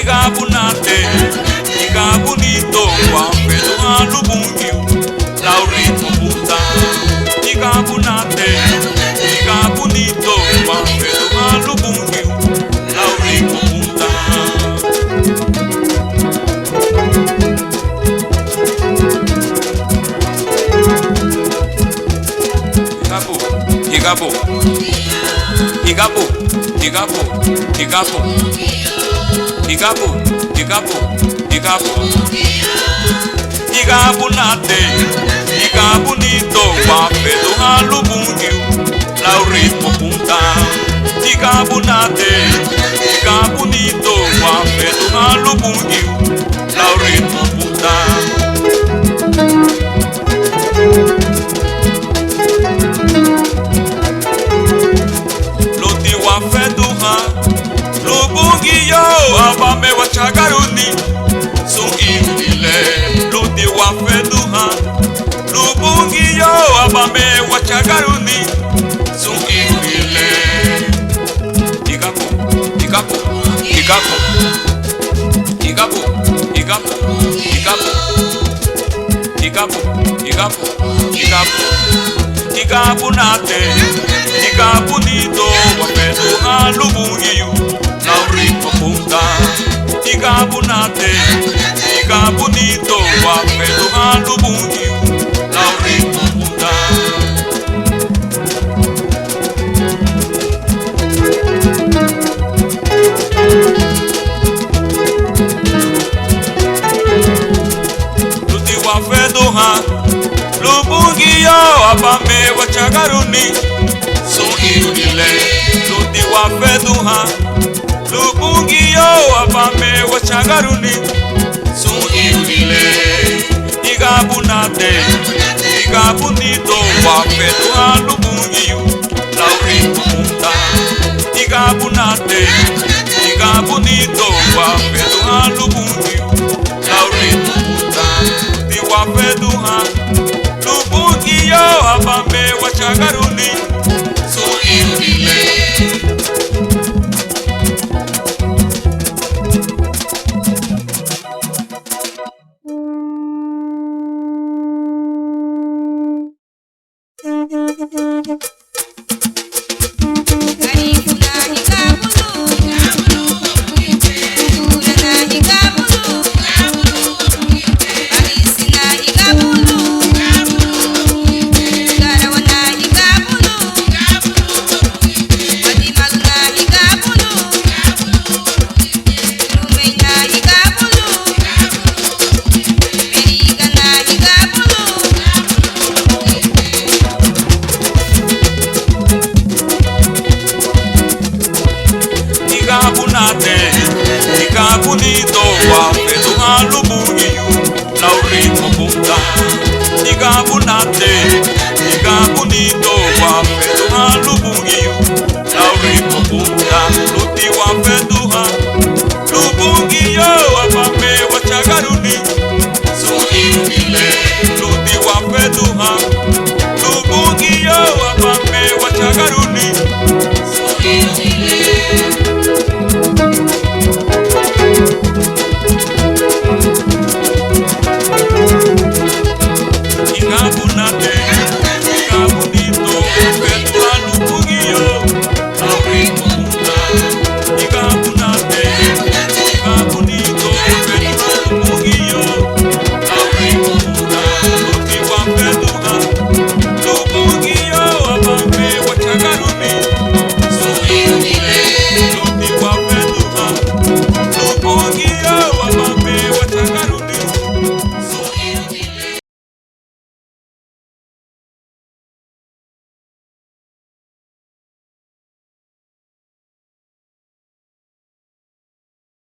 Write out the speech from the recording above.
Igabunate, igabunito, wafedo alubungiu, laurito puta. Igabunate, igabunito, wafedo alubungiu, laurito puta. Igabo, igabo, igabo, igabo, igabo, igabo, igabo, igabunate, igabunito, wafedo alubungiu, laurito punta. Igabunate, igabunito, wafedo alubungiu, laurito punta. Abame wachagaruni sun irile lodi wafeduha lubungi yo abame wachagaruni sun irile igapo igapo igapo igapo igapo igapo igapo igapo igapo igapo nate igapo nito wafeduha lubungi yo laurito punta. Igabunate, igabunito, wafedo alubungiu, laurito punta. Luti wafedo ha, lubungio, abame wachagaruni, so irile. Luti wafedo ha, lubungio, abame wachagaruni, su irile. Igabunate, igabunito, wafedo alubungiu, laurito punta. Igabunate, igabunito, wafedo alubungiu, laurito punta. Di wafedo ha, lubungio, abame wachagaruni, su irile. Igabunito, wafedo alubungiu, laurito punta. Igabunate, igabunito, wafedo